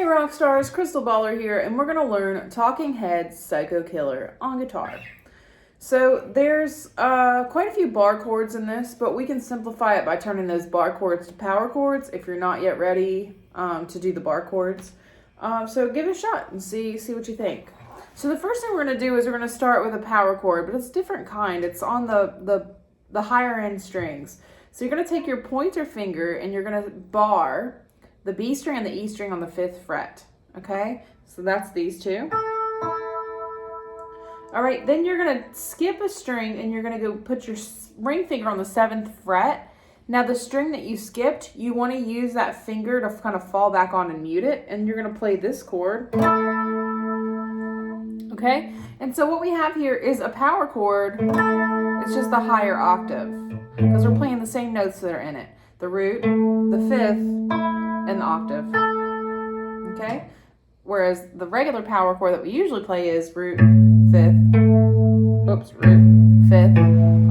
rock stars, Crystal Baller here, and we're going to learn Talking Heads Psycho Killer on guitar. So there's quite a few bar chords in this, but we can simplify it by turning those bar chords to power chords if you're not yet ready to do the bar chords. So give it a shot and see what you think. So the first thing we're going to do is we're going to start with a power chord, but it's a different kind. It's on the higher end strings. So you're going to take your pointer finger and you're going to bar the B string and the E string on the 5th fret, okay? So that's these two. All right, then you're gonna skip a string and you're gonna go put your ring finger on the 7th fret. Now the string that you skipped, you wanna use that finger to kind of fall back on and mute it, and you're gonna play this chord, okay? And so what we have here is a power chord. It's just a higher octave, because we're playing the same notes that are in it. The root, the 5th, and the octave, okay? Whereas the regular power chord that we usually play is root, 5th, root, 5th,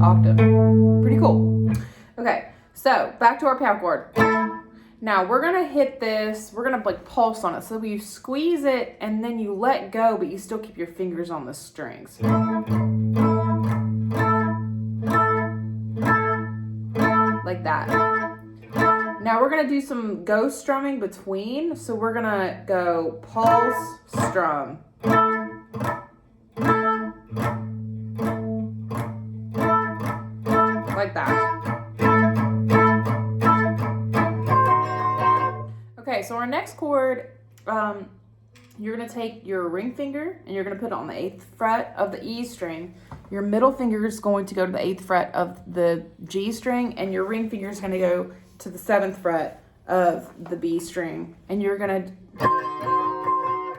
octave. Pretty cool. Okay, so back to our power chord. Now we're gonna hit this, we're gonna like pulse on it. So you squeeze it and then you let go, but you still keep your fingers on the strings. Like that. Now we're gonna do some ghost strumming between. So we're gonna go pulse, strum. Like that. Okay, so our next chord, you're gonna take your ring finger and you're gonna put it on the 8th fret of the E string. Your middle finger is going to go to the 8th fret of the G string, and your ring finger is gonna go to the 7th fret of the B string, and you're gonna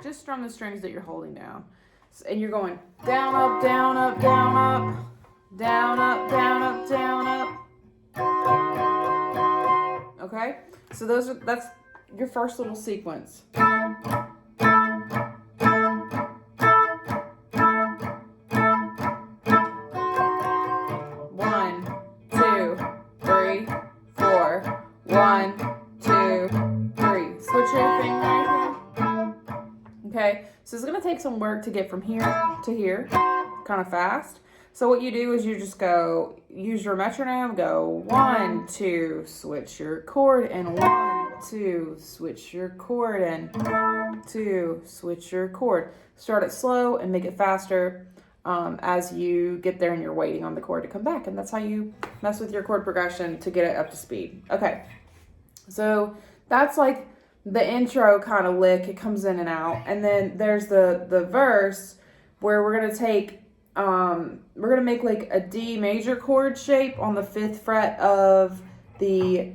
just strum the strings that you're holding down, and you're going down, up, down, up, down, up, down, up, down, up, down, up. Okay, so that's your first little sequence. One, two, three. Switch your finger right here. Okay, so it's gonna take some work to get from here to here, kind of fast. So what you do is you just go, use your metronome, go 1, 2, switch your chord, and 1, 2, switch your chord, and 2, switch your chord. Start it slow and make it faster as you get there and you're waiting on the chord to come back. And that's how you mess with your chord progression to get it up to speed. Okay. So that's like the intro kind of lick. It comes in and out. And then there's the verse where we're going to take, we're going to make like a D major chord shape on the 5th fret of the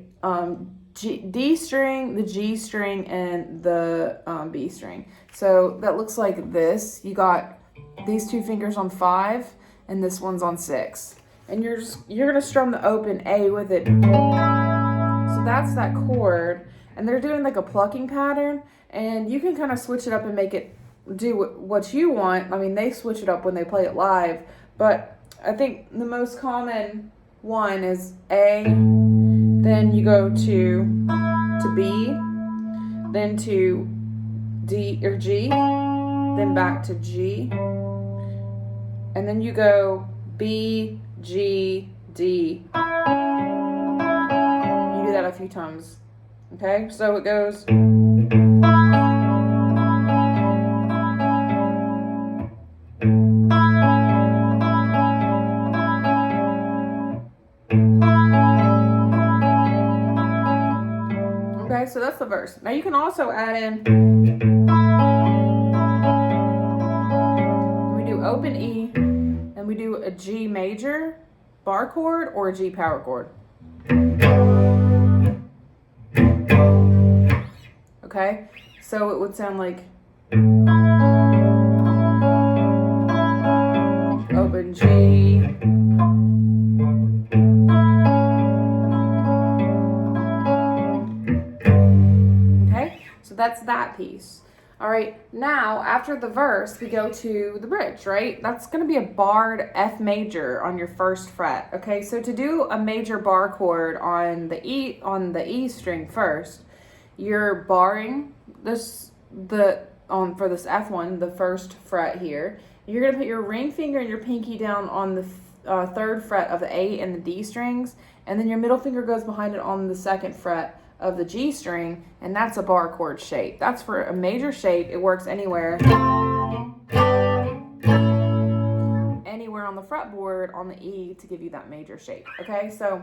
D string, the G string, and the B string. So that looks like this. You got these two fingers on 5 and this one's on 6. And you're going to strum the open A with it. So that's that chord, and they're doing like a plucking pattern, and you can kind of switch it up and make it do what you want. I mean, they switch it up when they play it live, but I think the most common one is A, then you go to B, then to D or G, then back to G, and then you go B, G, D. That a few times. Okay, so it goes. Okay, so that's the verse. Now you can also add in, we do open E and we do a G major bar chord or a G power chord. Okay, so it would sound like open G, okay, so that's that piece. All right, now after the verse, we go to the bridge, right? That's gonna be a barred F major on your 1st fret. Okay, so to do a major bar chord on the E string first, you're barring this for this F1, the first fret here. You're going to put your ring finger and your pinky down on the third fret of the A and the D strings, and then your middle finger goes behind it on the second fret of the G string, and that's a bar chord shape. That's for a major shape. It works anywhere on the fretboard on the E to give you that major shape. Okay, so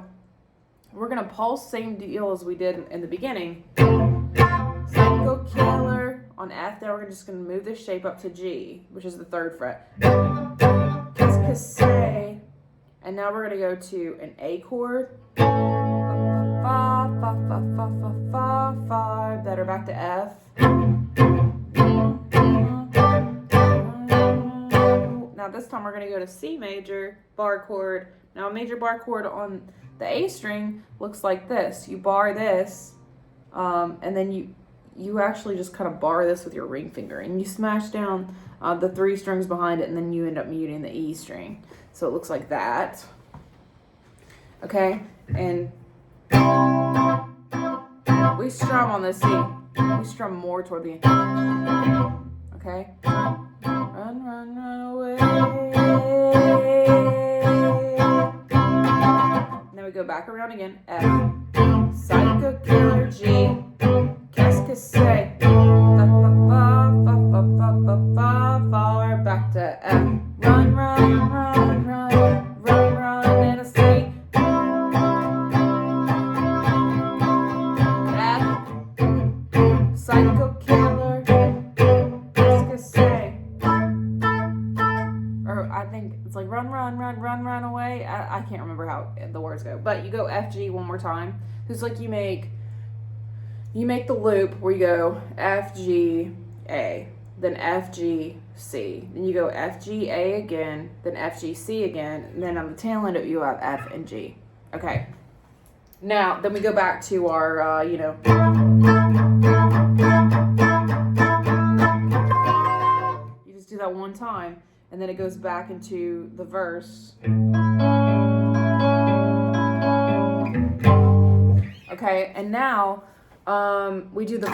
we're going to pulse, same deal as we did in the beginning. Psycho Killer on F. Then we're just going to move this shape up to G, which is the third fret. And now we're going to go to an A chord. Fa, fa, fa, fa, fa, fa, fa. Better back to F. Now this time we're going to go to C major bar chord. Now a major bar chord on the A string looks like this. You bar this, and then you actually just kind of bar this with your ring finger, and you smash down the 3 strings behind it, and then you end up muting the E string. So it looks like that. Okay, and we strum on this C. We strum more toward the end. Okay. Run, run, run away. Then we go back around again. F. Psycho Killer G. Qu'est-ce que c'est? Fa, fa, fa, fa, fa, fa, fa, fa. Back to F. Run, run, run, run, run, run in a C. F. Psycho Killer. Qu'est-ce que c'est? Or I think it's like run, run, run, run, run away. I can't remember how the words go, but you go F, G one more time. It's like you make the loop where you go F, G, A, then F, G, C. Then you go F, G, A again, then F, G, C again, and then on the tail end you have F and G. Okay. Now, then we go back to our, you just do that one time, and then it goes back into the verse. Okay, and now we do the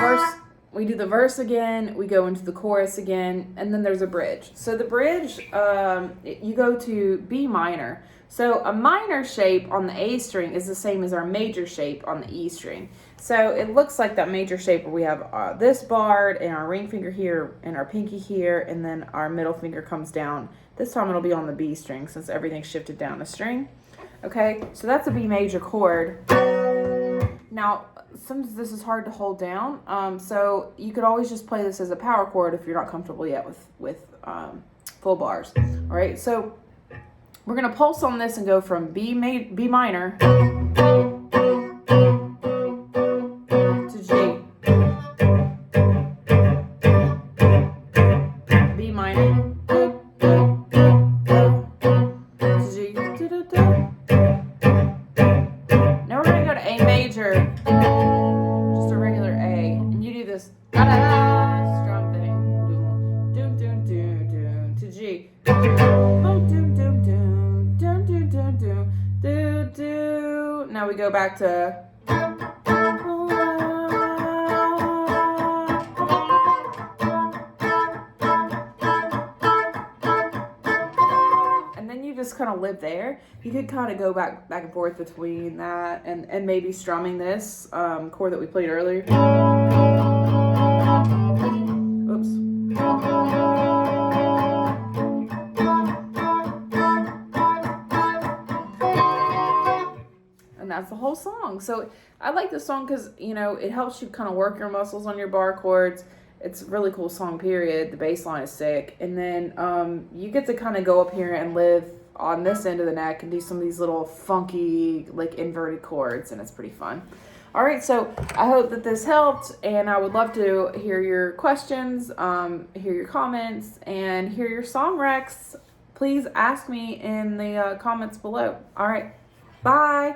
verse again, we go into the chorus again, and then there's a bridge. So the bridge, you go to B minor. So a minor shape on the A string is the same as our major shape on the E string. So it looks like that major shape where we have this barred and our ring finger here and our pinky here, and then our middle finger comes down. This time it'll be on the B string since everything's shifted down the string. Okay, so that's a B major chord. Now, sometimes this is hard to hold down, so you could always just play this as a power chord if you're not comfortable yet with full bars. All right, so we're going to pulse on this and go from B minor to G. B minor to G. Now we're going to go to A major, just a regular A, and you do this strum thing, doom, doom, doom, doom, to G. Now we go back to and then you just kind of live there. You could kind of go back and forth between that and maybe strumming this chord that we played earlier. Oops. And that's the whole song. So I like this song because, it helps you kind of work your muscles on your bar chords. It's a really cool song, period. The bass line is sick. And then you get to kind of go up here and live on this end of the neck and do some of these little funky, like, inverted chords, and it's pretty fun. All right, so I hope that this helped, and I would love to hear your questions, hear your comments, and hear your song recs. Please ask me in the comments below. All right, bye.